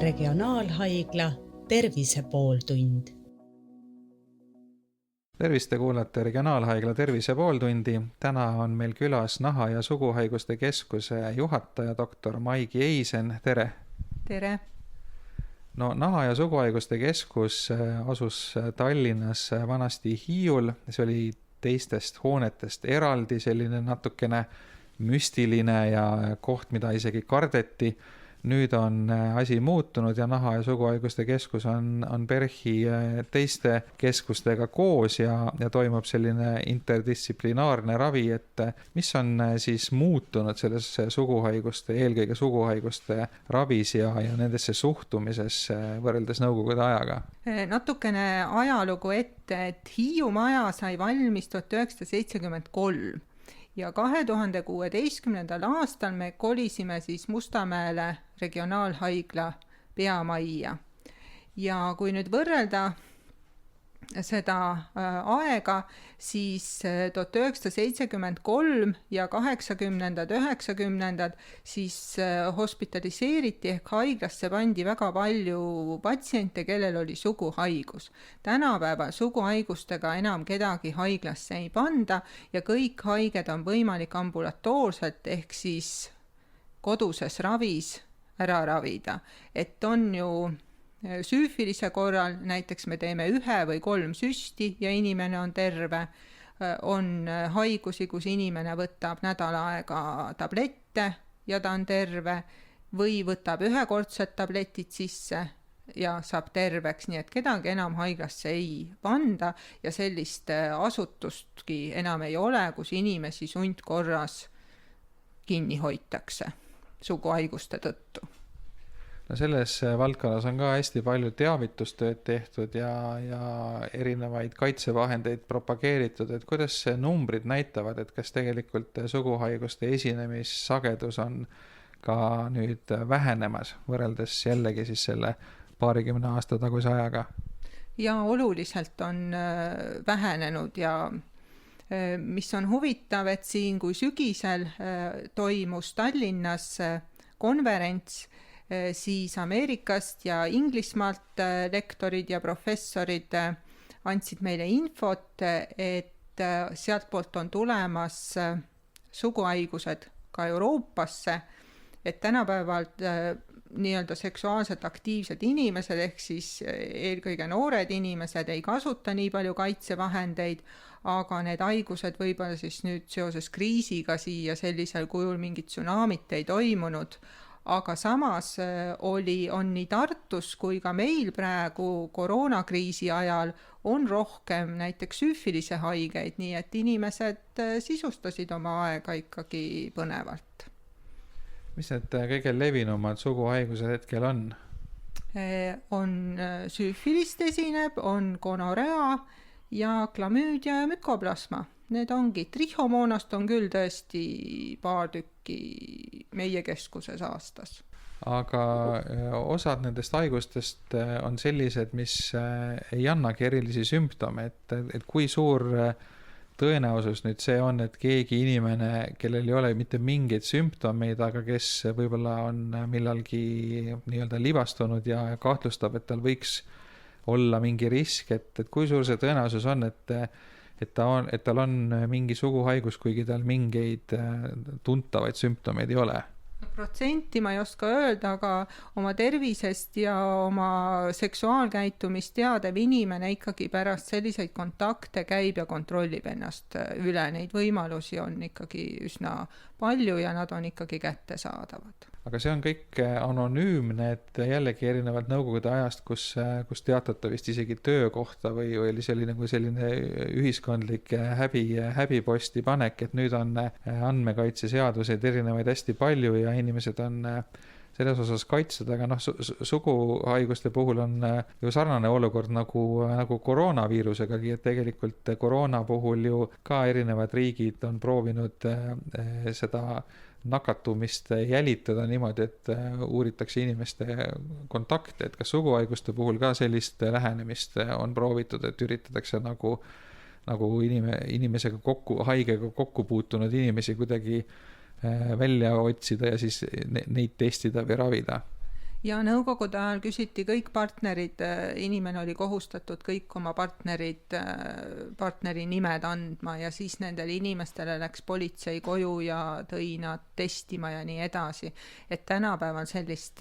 Regionaalhaigla Tervise pooltund. Tervist, te kuulate Regionaalhaigla Tervise pooltundi. Täna on meil külas Naha- ja Suguhaiguste Keskuse juhataja doktor Maigi Eisen. Tere! Tere! No, Naha- ja Suguhaiguste Keskus asus Tallinnas vanasti Hiiul. See oli teistest hoonetest eraldi, selline natukene müstiline ja koht, mida isegi kardeti. Nüüd on asi muutunud ja Naha- ja Suguhaiguste Keskus on PERH-i teiste keskustega koos ja toimub selline interdistsiplinaarne ravi, et mis on siis muutunud selles suguhaiguste, eelkõige suguhaiguste ravis ja nendesse suhtumises võrreldes nõukogude ajaga? Natukene ajalugu ette, et Hiiu maja sai valmis 1973. Ja 2016. aastal me kolisime siis Mustamäele regionaalhaigla peamajja. Ja kui nüüd võrrelda seda aega, siis 1973 ja 80-ndad, 90-ndad siis hospitaliseeriti ehk haiglasse pandi väga palju patsiente, kellel oli suguhaigus. Tänapäeval suguhaigustega enam kedagi haiglasse ei panda ja kõik haiged on võimalik ambulatoorselt ehk siis koduses ravis ära ravida. Et on ju süüfilise korral, näiteks me teeme 1 või 3 süsti ja inimene on terve, on haigusi, kus inimene võtab nädal aega tablette ja ta on terve või võtab ühekordsed tabletid sisse ja saab terveks, nii et kedagi enam haiglasse ei panda ja sellist asutustki enam ei ole, kus inimesi sundkorras kinni hoitakse suguhaiguste tõttu. No selles valdkonnas on ka hästi palju teavitustööd tehtud ja erinevaid kaitsevahendeid propageeritud, et kuidas numbrid näitavad, et kas tegelikult suguhaiguste esinemissagedus on ka nüüd vähenemas võrreldes jällegi siis selle 20 aasta taguse ajaga? Ja oluliselt on vähenenud ja mis on huvitav, et siin kui sügisel toimus Tallinnas konverents, siis Ameerikast ja Inglismaalt lektorid ja professorid andsid meile infot, et sealtpoolt on tulemas suguhaigused ka Euroopasse, et tänapäeval nii-öelda seksuaalselt aktiivsed inimesed ehk siis eelkõige noored inimesed ei kasuta nii palju kaitsevahendeid, aga need haigused võib-olla siis nüüd seoses kriisiga siia sellisel kujul mingit tsunamit ei toimunud, aga samas on nii Tartus kui ka meil praegu koroonakriisi ajal on rohkem näiteks süüfilise haigeid, nii et inimesed sisustasid oma aega ikkagi põnevalt. Mis need kõige levinumad suguhaigused hetkel on? On süüfilist esineb, on gonorea ja klamüüdia ja mükoplasma. Need ongi. Trihomoonast on küll tõesti paar tükki meie keskuses aastas. Aga osad nendest haigustest on sellised, mis ei annagi erilisi sümptome, et kui suur tõenäosus nüüd see on, et keegi inimene, kellel ei ole mitte mingeid sümptomeid, aga kes võib-olla on millalgi nii-öelda libastunud ja kahtlustab, et tal võiks olla mingi risk, et kui suur see tõenäosus on, et tal on mingi suguhaigus, kuigi tal mingeid tuntavaid sümptomeid ei ole? Protsenti ma ei oska öelda, aga oma tervisest ja oma seksuaalkäitumist teadev inimene ikkagi pärast selliseid kontakte käib ja kontrollib ennast üle. Neid võimalusi on ikkagi üsna palju ja nad on ikkagi kättesaadavad. Aga see on kõik anonüümne, et jällegi erinevalt nõukogude ajast, kus teatata vist isegi töökohta või oli selline ühiskondlik häbiposti panek, et nüüd on andmekaitseseaduseid erinevaid hästi palju ja inimesed on selles osas kaitstud, aga suguhaiguste puhul on ju sarnane olukord nagu koroonaviirusegagi, et tegelikult koroona puhul ju ka erinevad riigid on proovinud seda nakatumist jälitada niimoodi, et uuritakse inimeste kontakte, et kas suguhaiguste puhul ka sellist lähenemist on proovitud, et üritatakse nagu inimesega haigega kokku puutunud inimesi kuidagi välja otsida ja siis neid testida või ravida? Ja nõukogude ajal küsiti kõik partnerid, inimene oli kohustatud kõik oma partneri nimed andma ja siis nendele inimestele läks politsei koju ja tõi nad testima ja nii edasi. Et tänapäeval sellist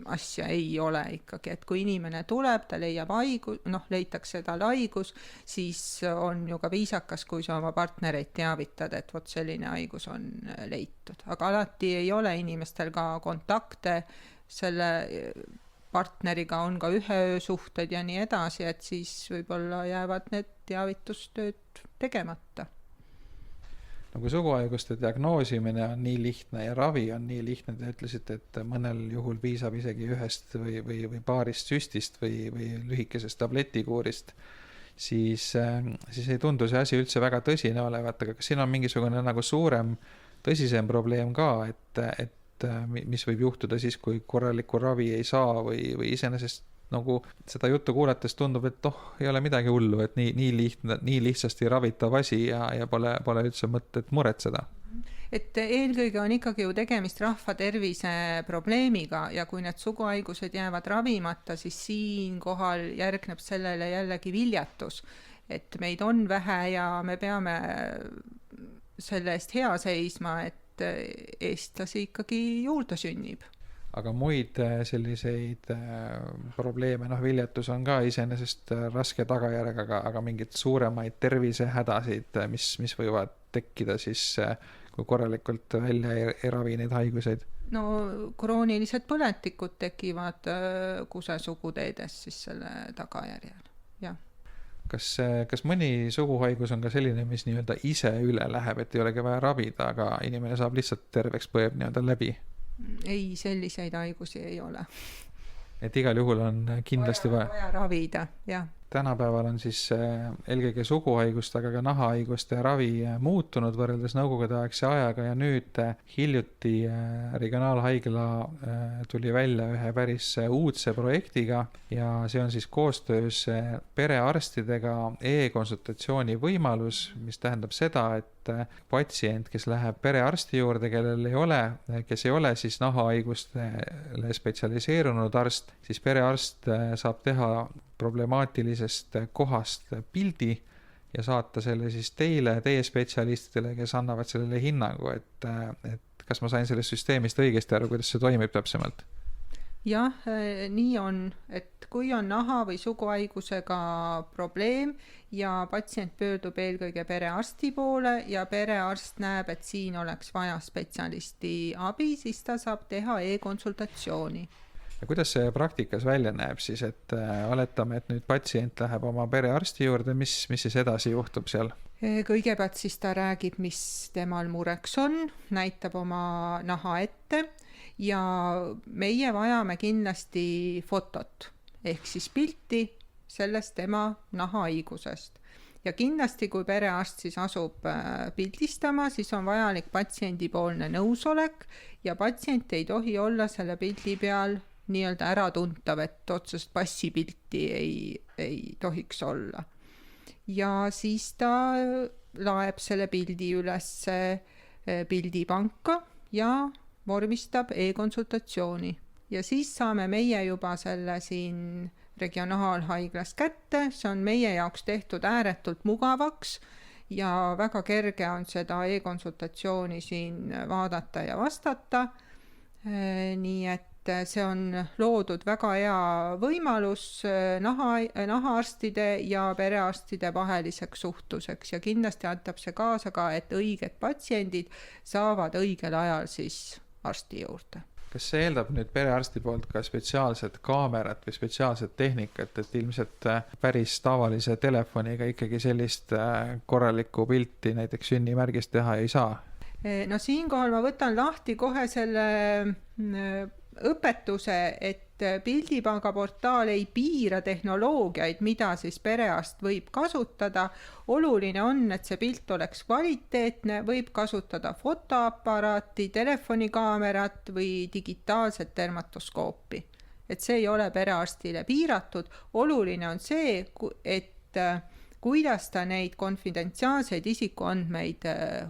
asja ei ole ikkagi, et kui inimene tuleb, ta leiab haigus, leitakse tal haigus, siis on ju ka viisakas, kui sa oma partnereid teavitad, et vot selline haigus on leitud. Aga alati ei ole inimestel ka kontakte, selle partneriga on ka ühe öö suhted ja nii edasi, et siis võib-olla jäävad need teavitustööd tegemata. Kui suguhaiguste diagnoosimine on nii lihtne ja ravi on nii lihtne, te ütlesite, et mõnel juhul piisab isegi ühest või paarist süstist või lühikesest tabletikuurist, siis ei tundu see asi üldse väga tõsine olevat, aga kas siin on mingisugune nagu tõsisem probleem ka, et mis võib juhtuda siis, kui korralikku ravi ei saa või iseenesest nagu seda juttu kuulates tundub, et ei ole midagi hullu, et nii lihtsasti ravitav asi ja pole üldse mõtet muretseda. Et eelkõige on ikkagi ju tegemist rahva tervise probleemiga ja kui need suguhaigused jäävad ravimata, siis siinkohal järgneb sellele jällegi viljatus, et meid on vähe ja me peame selle eest hea seisma, et eestlasi ikkagi juurde sünnib. Aga muid selliseid probleeme, viljatus on ka iseenesest raske tagajärg, aga mingid suuremaid tervisehädasid, mis võivad tekkida siis, kui korralikult välja ei ravi neid haiguseid? Kroonilised põletikud tekivad kusesuguteedes siis selle tagajärjel, jah. Kas mõni suguhaigus on ka selline, mis nii-öelda ise üle läheb, et ei olegi vaja ravida, aga inimene saab lihtsalt terveks põeb nii-öelda läbi? Ei, selliseid haigusi ei ole. Et igal juhul on kindlasti vaja ravida, jah. Tänapäeval on siis eelkõige suguhaiguste, aga ka nahahaiguste ravi muutunud võrreldes nõukogudeaegse ajaga ja nüüd hiljuti regionaalhaigla tuli välja ühe päris uudse projektiga ja see on siis koostöös perearstidega e-konsultatsiooni võimalus, mis tähendab seda, et patsient, kes läheb perearsti juurde, kes ei ole siis nahahaigustele spetsialiseerunud arst, siis perearst saab teha problemaatilisest kohast pildi ja saata selle siis teie spetsialistidele, kes annavad sellele hinnangu, et kas ma sain sellest süsteemist õigesti aru, kuidas see toimib täpsemalt? Jah, nii on, et kui on naha või suguhaigusega probleem ja patsient pöördub eelkõige perearsti poole ja perearst näeb, et siin oleks vaja spetsialisti abi, siis ta saab teha e-konsultatsiooni. Ja kuidas see praktikas välja näeb siis, et oletame, et nüüd patsient läheb oma perearsti juurde, mis siis edasi juhtub seal? Kõigepealt siis ta räägib, mis temal mureks on, näitab oma naha ette ja meie vajame kindlasti fotot ehk siis pilti sellest tema nahahaigusest. Ja kindlasti, kui perearst siis asub pildistama, siis on vajalik patsiendipoolne nõusolek ja patsient ei tohi olla selle pildi peal nii-öelda äratuntav, et otsest passipilti ei tohiks olla. Ja siis ta laeb selle pildi üles pildipanka ja vormistab e-konsultatsiooni. Ja siis saame meie juba selle siin regionaalhaiglas kätte, see on meie jaoks tehtud ääretult mugavaks ja väga kerge on seda e-konsultatsiooni siin vaadata ja vastata. Nii et see on loodud väga hea võimalus nahaarstide ja perearstide vaheliseks suhtluseks ja kindlasti aitab see kaasa ka, et õiged patsiendid saavad õigel ajal siis arsti juurde. Kas see eeldab nüüd perearsti poolt ka spetsiaalset kaamerat või spetsiaalset tehnikat, et ilmselt päris tavalise telefoniga ikkagi sellist korralikku pilti näiteks sünnimärgist teha ei saa? No siinkohal ma võtan lahti kohe selle õpetuse, et pildipanga portaal ei piira tehnoloogiaid, mida siis perearst võib kasutada. Oluline on, et see pilt oleks kvaliteetne, võib kasutada fotoaparaati, telefonikaamerat või digitaalset dermatoskoopi. Et see ei ole perearstile piiratud. Oluline on see, et kuidas ta neid konfidentsiaalseid isikuandmeid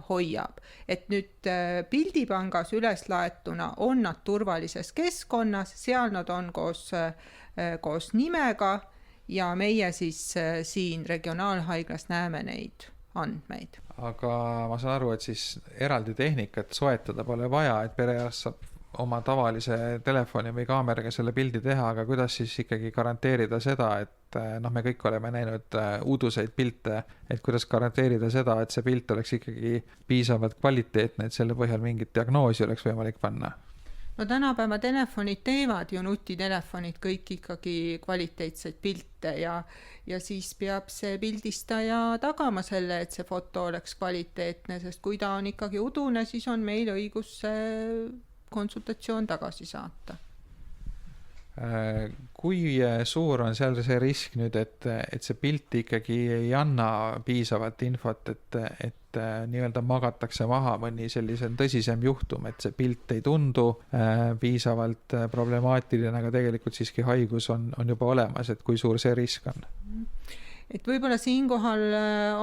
hoiab. Et nüüd pildipangas üles laetuna on nad turvalises keskkonnas, seal nad on koos nimega ja meie siis siin regionaalhaiglas näeme neid andmeid. Aga ma saan aru, et siis eraldi tehnikat soetada pole vaja, et perearst saab oma tavalise telefoni või kaameraga selle pildi teha, aga kuidas siis ikkagi garanteerida seda, et me kõik oleme näinud uuduseid pilte, et kuidas garanteerida seda, et see pilt oleks ikkagi piisavalt kvaliteetne, et selle põhjal mingit diagnoosi oleks võimalik panna? No tänapäeva telefonid teevad ju nutitelefonid kõik ikkagi kvaliteetseid pilte ja siis peab see pildistaja tagama selle, et see foto oleks kvaliteetne, sest kui ta on ikkagi udune, siis on meil õigus see konsultatsioon tagasi saata. Kui suur on seal see risk nüüd, et see pilt ikkagi ei anna piisavalt infot, et nii-öelda magatakse maha mõni sellisem tõsisem juhtum, et see pilt ei tundu piisavalt problemaatiline, aga tegelikult siiski haigus on juba olemas, et kui suur see risk on? Et võib-olla siinkohal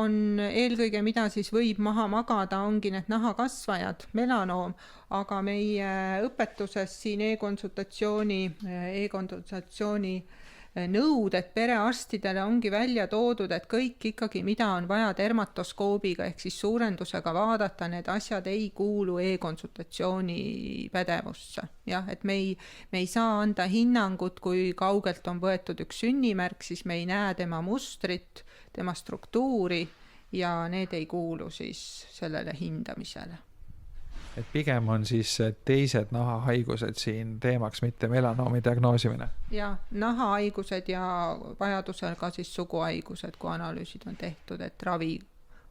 on eelkõige, mida siis võib maha magada, ongi need nahakasvajad, melanoom, aga meie õpetuses siin e-konsultatsiooni nõuded perearstidele ongi välja toodud, et kõik ikkagi, mida on vaja dermatoskoobiga ehk siis suurendusega vaadata, need asjad ei kuulu e-konsultatsiooni pädevusse. Jah, et me ei saa anda hinnangut, kui kaugelt on võetud üks sünnimärk, siis me ei näe tema mustrit, tema struktuuri ja need ei kuulu siis sellele hindamisele. Et pigem on siis teised nahahaigused siin teemaks, mitte melanoomi diagnoosimine? Ja, nahahaigused ja vajadusel ka siis suguhaigused, kui analüüsid on tehtud, et ravi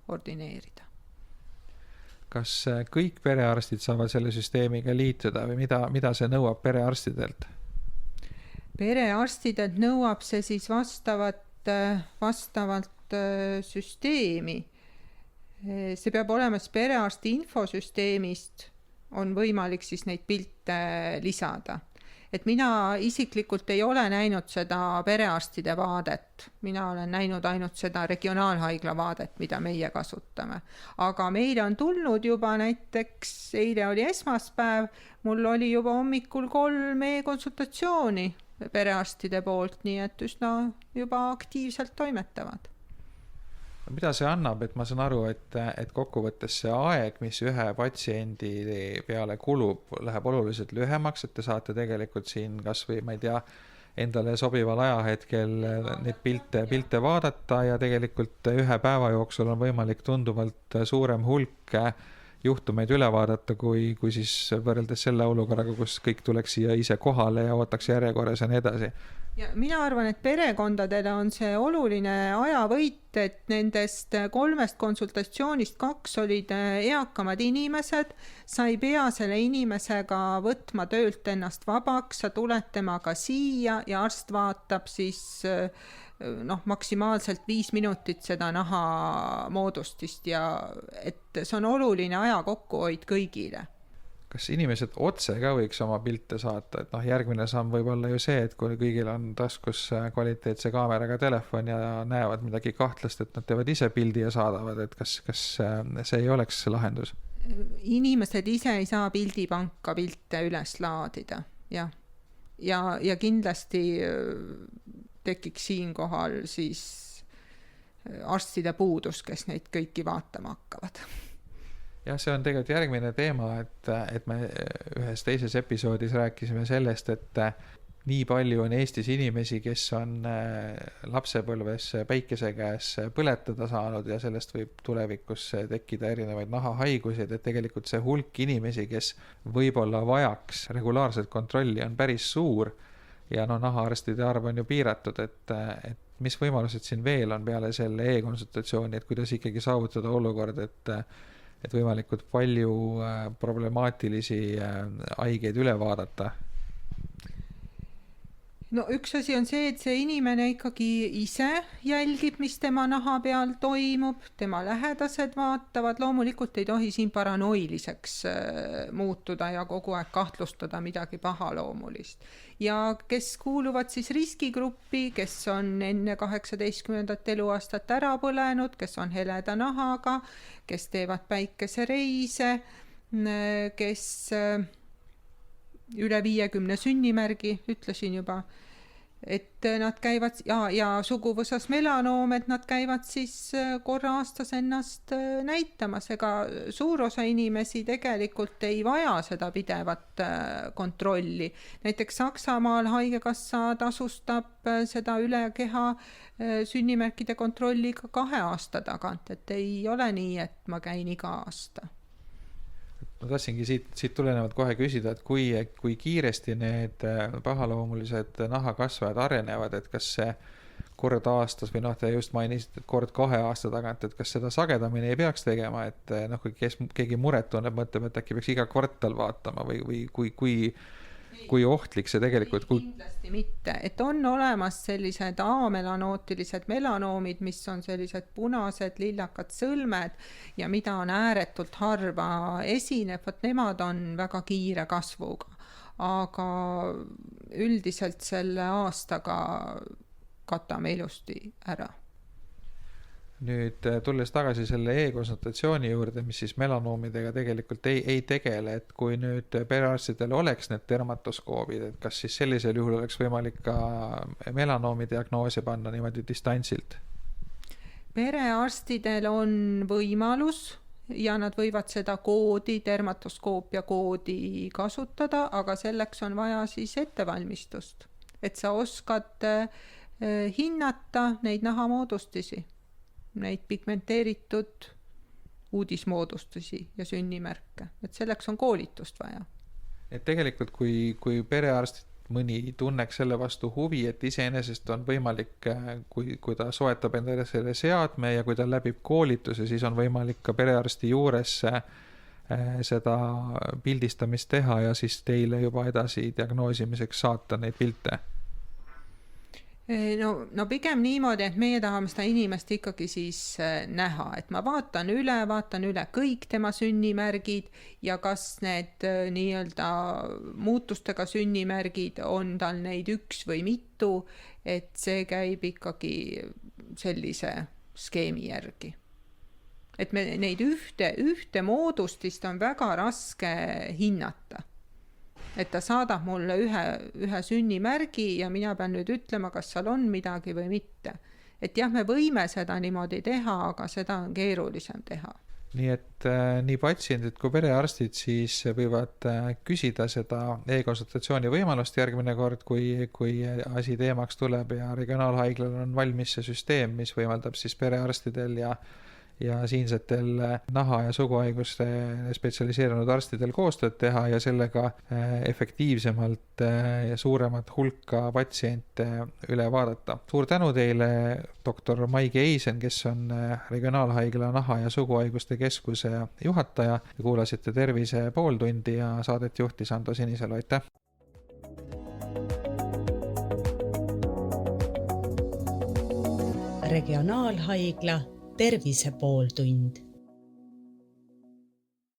ordineerida. Kas kõik perearstid saavad selle süsteemiga liituda või mida see nõuab perearstidelt? Perearstidelt nõuab see siis vastavalt süsteemi. See peab olema perearsti infosüsteemist, on võimalik siis neid pilte lisada. Et mina isiklikult ei ole näinud seda perearstide vaadet, mina olen näinud ainult seda regionaalhaigla vaadet, mida meie kasutame. Aga meile on tulnud juba näiteks, eile oli esmaspäev, mul oli juba hommikul 3 e-konsultatsiooni perearstide poolt, nii et üsna juba aktiivselt toimetavad. Mida see annab, et ma saan aru, et kokkuvõttes see aeg, mis ühe patsiendi peale kulub, läheb oluliselt lühemaks, et te saate tegelikult siin kas või, ma ei tea, endale sobival ajahetkel neid pilte vaadata ja tegelikult ühe päeva jooksul on võimalik tunduvalt suurem hulk juhtumeid üle vaadata, kui siis võrreldes selle olukorraga, kus kõik tuleks siia ise kohale ja ootaks järjekorras ja nii edasi. Ja mina arvan, et perekondadele on see oluline ajavõit, et nendest 3 konsultatsioonist 2 olid eakamad inimesed, sa ei pea selle inimesega võtma töölt ennast vabaks, sa tuled temaga siia ja arst vaatab siis maksimaalselt 5 minutit seda naha moodustist ja et see on oluline aja kokkuhoid kõigile. Kas inimesed otse ka võiks oma pilte saata, et järgmine samm võib olla ju see, et kui kõigil on taskus kvaliteetse kaameraga telefon ja näevad midagi kahtlast, et nad teevad ise pildi ja saadavad, et kas see ei oleks lahendus? Inimesed ise ei saa pildipanka pilte üles laadida, jah. Ja kindlasti tekiks siinkohal siis arstide puudus, kes neid kõiki vaatama hakkavad. Jah, see on tegelikult järgmine teema, et me ühes teises episoodis rääkisime sellest, et nii palju on Eestis inimesi, kes on lapsepõlves päikese käes põletada saanud ja sellest võib tulevikus tekkida erinevaid nahahaiguseid, et tegelikult see hulk inimesi, kes võib-olla vajaks regulaarset kontrolli, on päris suur ja nahaarstide arv on ju piiratud, et mis võimalused siin veel on peale selle e-konsultatsiooni, et kuidas ikkagi saavutada olukord, et võimalikult palju problemaatilisi haigeid üle vaadata? no üks asi on see, et see inimene ikkagi ise jälgib, mis tema naha peal toimub, tema lähedased vaatavad, loomulikult ei tohi siin paranoiliseks muutuda ja kogu aeg kahtlustada midagi pahaloomulist. Ja kes kuuluvad siis riskigruppi, kes on enne 18. eluaastat ära põlenud, kes on heleda nahaga, kes teevad päikesereise, kes üle 50 sünnimärgi, ütlesin juba, et nad käivad ja suguvõsas melanoom, et nad käivad siis korra aastas ennast näitamas, ega suur osa inimesi tegelikult ei vaja seda pidevat kontrolli. Näiteks Saksamaal haigekassa tasustab seda üle keha sünnimärkide kontrolli ka 2 aasta tagant, et ei ole nii, et ma käin iga aasta. Ma tahtsingi siit tulenevalt kohe küsida, et kui kiiresti need pahaloomulised nahakasvajad arenevad, et kas see kord aastas või te just mainisid, et kord 2 aasta tagant, et kas seda sagedamini ei peaks tegema, et kui keegi muret tunneb, mõtleb, et äkki peaks iga kvartal vaatama või kui ohtlik see tegelikult... Kindlasti mitte, et on olemas sellised A-melanootilised melanoomid, mis on sellised punased, lillakad sõlmed ja mida on ääretult harva esineb, nemad on väga kiire kasvuga. Aga üldiselt selle aastaga katame ilusti ära. Nüüd tulles tagasi selle e-konsultatsiooni juurde, mis siis melanoomidega tegelikult ei tegele, et kui nüüd perearstidel oleks need dermatoskoobid, et kas siis sellisel juhul oleks võimalik ka melanoomi diagnoose panna niimoodi distantsilt? Perearstidel on võimalus ja nad võivad seda koodi, dermatoskoopia koodi kasutada, aga selleks on vaja siis ettevalmistust, et sa oskad hinnata neid nahamoodustisi, neid pigmenteeritud uudismoodustusi ja sünnimärke, et selleks on koolitust vaja. Et tegelikult kui perearstid mõni tunneks selle vastu huvi, et iseenesest on võimalik, kui ta soetab endale selle seadme ja kui ta läbib koolituse, siis on võimalik ka perearsti juures seda pildistamist teha ja siis teile juba edasi diagnoosimiseks saata neid pilte. No pigem niimoodi, et meie tahame seda inimest ikkagi siis näha, et ma vaatan üle kõik tema sünnimärgid ja kas need nii-öelda muutustega sünnimärgid on tal neid 1 või mitu, et see käib ikkagi sellise skeemi järgi. Et me neid ühte moodustist on väga raske hinnata. Et ta saadab mulle ühe sünnimärgi ja mina pean nüüd ütlema, kas seal on midagi või mitte. Et jah, me võime seda niimoodi teha, aga seda on keerulisem teha. Nii et nii patsiendid kui perearstid siis võivad küsida seda e-konsultatsiooni võimalust järgmine kord, kui asi teemaks tuleb ja regionaalhaiglal on valmis see süsteem, mis võimaldab siis perearstidel ja siinsetel naha- ja suguhaiguste spetsialiseerunud arstidel koostööd teha ja sellega efektiivsemalt ja suuremat hulka patsiente üle vaadata. Suur tänu teile, doktor Maigi Eisen, kes on Regionaalhaigla naha- ja suguhaiguste keskuse juhataja. Kuulasite Tervise pooltundi ja saadet juhtis Ando Sinisalu, aitäh! Regionaalhaigla Tervise pooltund.